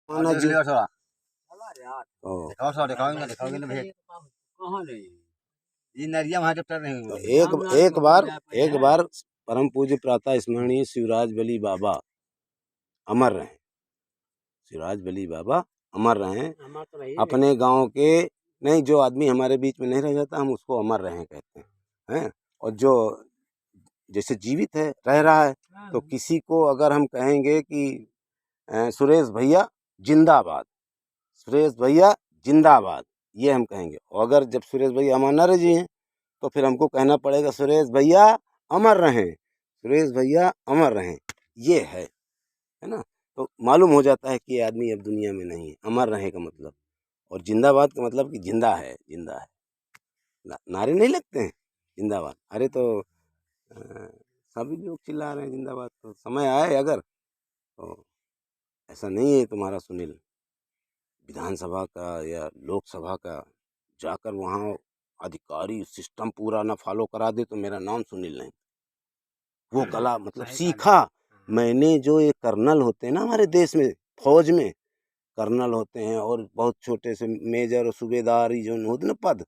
माना जी ओ, तो एक बार परम पूज्य प्रातः स्मरणीय शिवराज बली बाबा अमर रहे। शिवराज बली बाबा अमर रहे अपने गांव के। नहीं, जो आदमी हमारे बीच में नहीं रह जाता हम उसको अमर रहे कहते हैं। और जो जैसे जीवित है, रह रहा है, तो किसी को अगर हम कहेंगे कि सुरेश भैया जिंदाबाद, सुरेश भैया जिंदाबाद, ये हम कहेंगे। और अगर जब सुरेश भैया अमर जी हैं तो फिर हमको कहना पड़ेगा सुरेश भैया अमर रहें, सुरेश भैया अमर रहें। ये है ना। तो मालूम हो जाता है कि ये आदमी अब दुनिया में नहीं है। अमर रहे का मतलब, और जिंदाबाद का मतलब कि जिंदा है, जिंदा है। नारे नहीं लगते हैं जिंदाबाद। अरे तो सभी लोग चिल्ला रहे हैं जिंदाबाद। तो समय आए अगर, तो ऐसा नहीं है तुम्हारा सुनील विधानसभा का या लोकसभा का जाकर वहाँ अधिकारी सिस्टम पूरा ना फॉलो करा दे तो मेरा नाम सुनील नहीं। वो कला मतलब सीखा मैंने। जो ये कर्नल होते हैं ना हमारे देश में, फौज में कर्नल होते हैं और बहुत छोटे से मेजर और सूबेदार जो होते ना पद,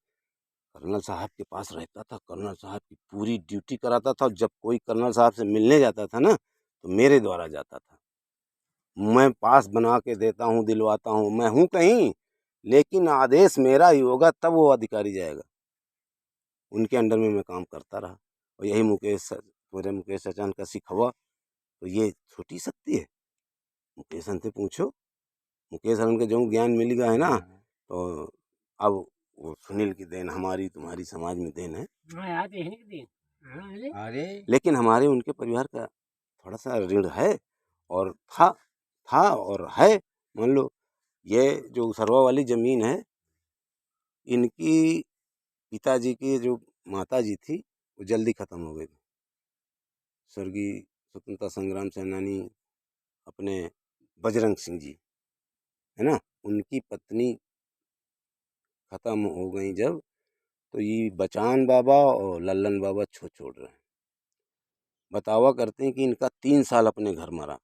कर्नल साहब के पास रहता था। कर्नल साहब की पूरी ड्यूटी कराता था। जब कोई कर्नल साहब से मिलने जाता था ना तो मेरे द्वारा जाता था। मैं पास बना के देता हूँ, दिलवाता हूँ। मैं हूँ कहीं, लेकिन आदेश मेरा ही होगा तब वो अधिकारी जाएगा। उनके अंडर में मैं काम करता रहा। और यही मेरे मुकेश सचान का सिखवा। तो ये छोटी शक्ति है। मुकेश से पूछो, मुकेश के जो ज्ञान मिल गया है ना, तो अब वो सुनील की देन हमारी तुम्हारी समाज में देन है। लेकिन हमारे उनके परिवार का थोड़ा सा ऋण है, और था और है। मान लो ये जो सरवा वाली जमीन है, इनकी पिताजी की जो माता जी थी वो जल्दी खत्म हो गई थी। स्वर्गीय स्वतंत्रता संग्राम सेनानी अपने बजरंग सिंह जी है ना, उनकी पत्नी खत्म हो गई जब, तो ये बचान बाबा और लल्लन बाबा छोड़ रहे हैं। बतावा करते हैं कि इनका 3 साल अपने घर में रहा,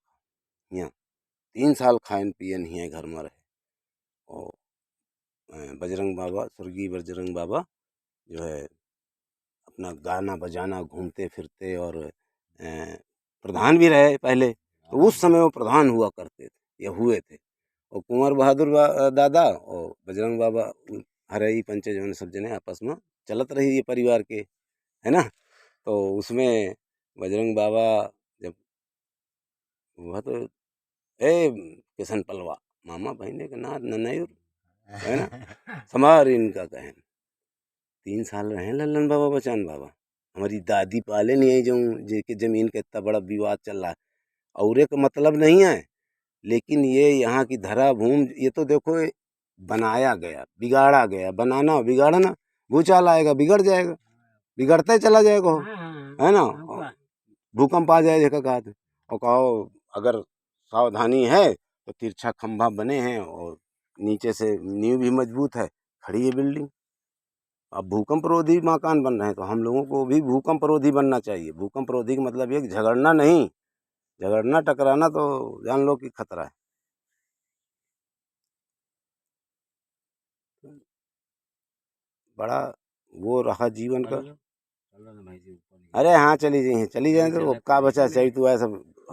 यहाँ 3 साल खान पियन ही घर में रहे। और बजरंग बाबा, स्वर्गीय बजरंग बाबा जो है अपना गाना बजाना घूमते फिरते, और प्रधान भी रहे पहले। तो उस समय वो प्रधान हुआ करते थे या हुए थे। और कुंवर बहादुर दादा और बजरंग बाबा हरई पंचे जो सब जने आपस में चलत रही ये परिवार के, है ना। तो उसमें बजरंग बाबा जब हुआ तो किशन पलवा मामा बहने के ना ननयूर है ना, समार इनका कहन 3 साल रहे लल्लन बाबा बचान बाबा। हमारी दादी पाले नहीं आई जो जेके जमीन का इतना बड़ा विवाद चल रहा है। और एक मतलब नहीं है, लेकिन ये यहाँ की धरा भूमि, ये तो देखो बनाया गया बिगाड़ा गया। बनाना बिगाड़ना, भूचाल आएगा बिगड़ जाएगा, बिगड़ता ही चला जाएगा, है ना। भूकंप आ जाएगा कहा थे। और कहो अगर सावधानी है तो तिरछा खंभा बने हैं और नीचे से नींव भी मजबूत है, खड़ी है बिल्डिंग। अब भूकंप रोधी मकान बन रहे हैं, तो हम लोगों को भी भूकंप रोधी बनना चाहिए। भूकंप रोधी का मतलब ये झगड़ना नहीं, झगड़ना टकराना तो जान लो कि खतरा है। बड़ा वो रहा जीवन का। अरे हाँ चली जाइए, चली जाए तो का बचा चाहिए। तू ऐसा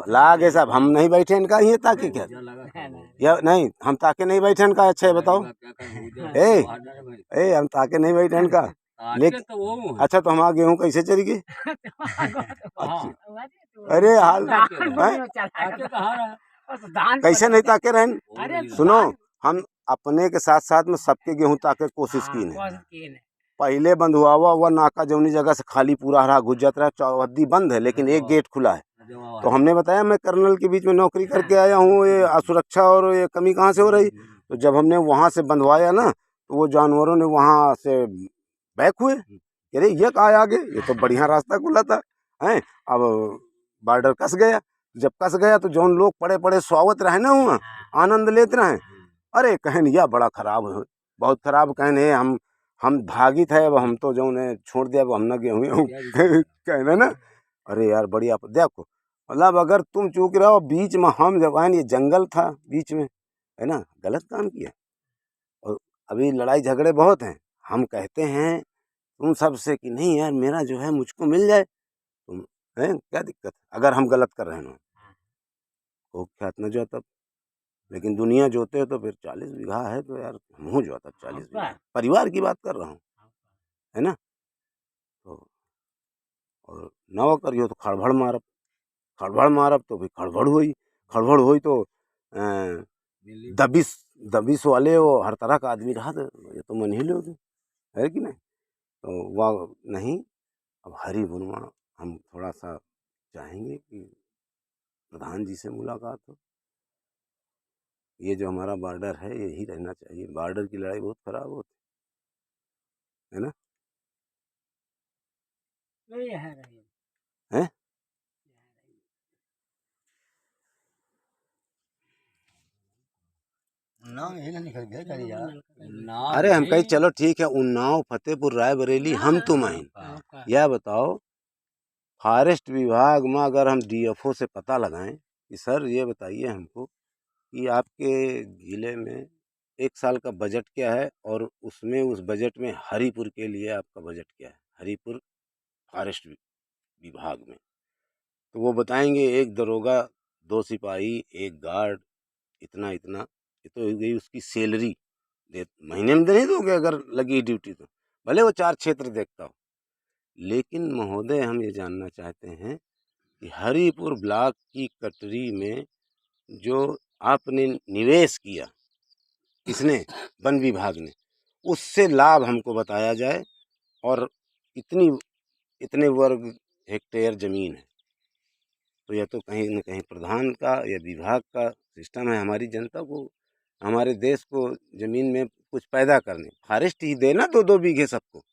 लागे साहब हम नहीं बैठे इनका ये ताकि क्या, या नहीं हम ताके नहीं बैठे इनका। अच्छा है बताओ, हम ताके नहीं बैठे इनका। लेकिन अच्छा तो हमारा गेहूं कैसे चली गई? अरे हाल कैसे नहीं ताके रहे। सुनो, हम अपने के साथ साथ में सबके गेहूं ताके कोशिश की है। पहले बंद हुआ नाका जौनी जगह से खाली पूरा रहा, गुजरत रहा। चौहद्दी बंद है लेकिन एक गेट खुला है। तो हमने बताया मैं कर्नल के बीच में नौकरी करके आया हूँ, ये असुरक्षा और ये कमी कहाँ से हो रही। तो जब हमने वहाँ से बंधवाया ना, तो वो जानवरों ने वहाँ से बैक हुए। अरे ये कहा आगे, ये तो बढ़िया रास्ता खुला था है। अब बॉर्डर कस गया। जब कस गया तो जौन लोग पड़े पड़े स्वागत रहे ना वहाँ आनंद लेते रहे। अरे कहन यह बड़ा खराब है, बहुत खराब कहन है। हम भागित है, अब हम तो जो ने छोड़ दिया, अब हम न गेहूँ कहना ना। अरे यार बढ़िया देखो, मतलब अगर तुम चूक रहे हो बीच में, हम जब आए ये जंगल था बीच में है ना, गलत काम किया। और अभी लड़ाई झगड़े बहुत हैं, हम कहते हैं तुम सबसे कि नहीं यार मेरा जो है मुझको मिल जाए, तुम हैं क्या दिक्कत, अगर हम गलत कर रहे हैं को ख्यात न जो तब। लेकिन दुनिया जोते हो तो फिर 40 बीघा है तो यार हमहूँ जो तब 40 बीघा, परिवार की बात कर रहा हूँ, है ना। तो और नव करियो तो खड़बड़ मारब तो भी खड़बड़ हुई तो दबिश वाले वो हर तरह का आदमी रहा था, ये तो मन ही लो है कि नहीं। तो वह नहीं, अब हरी बुनवा हम थोड़ा सा चाहेंगे कि प्रधान जी से मुलाकात हो। ये जो हमारा बॉर्डर है यही रहना चाहिए, बॉर्डर की लड़ाई बहुत खराब होती है ना। हैं अरे हम कहीं चलो ठीक है, उन्नाव फतेहपुर रायबरेली हम तुम आइन, यह बताओ फॉरेस्ट विभाग में अगर हम डीएफओ से पता लगाएं कि सर ये बताइए हमको कि आपके ज़िले में 1 साल का बजट क्या है और उसमें उस बजट में हरिपुर के लिए आपका बजट क्या है, हरिपुर फॉरेस्ट विभाग में। तो वो बताएंगे 1 दरोगा 2 सिपाही 1 गार्ड इतना इतना, ये तो हो गई उसकी सैलरी, महीने में नहीं दोगे अगर लगी ड्यूटी तो, भले वो 4 क्षेत्र देखता हो। लेकिन महोदय हम ये जानना चाहते हैं कि हरिपुर ब्लॉक की कटरी में जो आपने निवेश किया, किसने, वन विभाग ने, उससे लाभ हमको बताया जाए। और इतने वर्ग हेक्टेयर ज़मीन है, तो यह तो कहीं न कहीं प्रधान का या विभाग का सिस्टम है हमारी जनता को, हमारे देश को ज़मीन में कुछ पैदा करने, फॉरेस्ट ही देना 2-2 बीघे सबको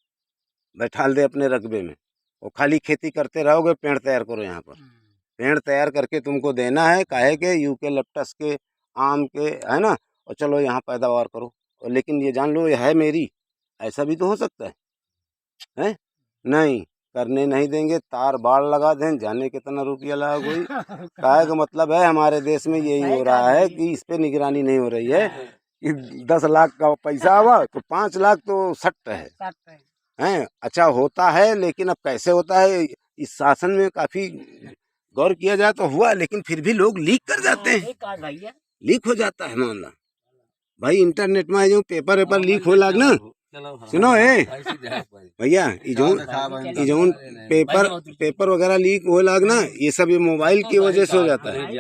बैठाल दे अपने रकबे में, और खाली खेती करते रहोगे। पेड़ तैयार करो यहाँ पर, पेड़ तैयार करके तुमको देना है, काहे के यूकेलिप्टस के, आम के, है ना, और चलो यहाँ पैदावार करो, और लेकिन ये जान लो ये है मेरी, ऐसा भी तो हो सकता है, हैं? नहीं करने नहीं देंगे, तार बाड़ लगा दें, जाने कितना रुपया लगा कोई। काहे का मतलब है हमारे देश में यही हो रहा है कि इस पे निगरानी नहीं हो रही है कि 10 लाख का पैसा आवा तो 5 लाख तो सट है। अच्छा होता है, लेकिन अब कैसे होता है इस शासन में काफी गौर किया जाए तो हुआ, लेकिन फिर भी लोग लीक कर जाते हैं, लीक हो जाता है मामला। भाई इंटरनेट में जो पेपर लीक हो लाग ना, सुनो भैया, इजोन पेपर वगैरह लीक हो लाग ना, ये सब ये मोबाइल की वजह से हो जाता है।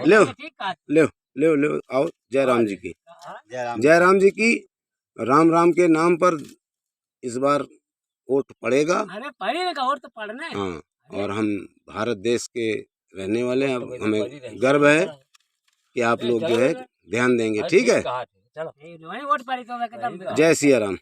ले ले ले ले आओ, जय राम जी की, जय राम जी की, राम राम के नाम पर इस बार वोट पड़ेगा। अरे पड़ेगा, वोट तो पड़ना है। हाँ, और हम भारत देश के रहने वाले हैं, अब हमें गर्व है कि आप लोग जो है ध्यान देंगे, ठीक है। जय सिया राम।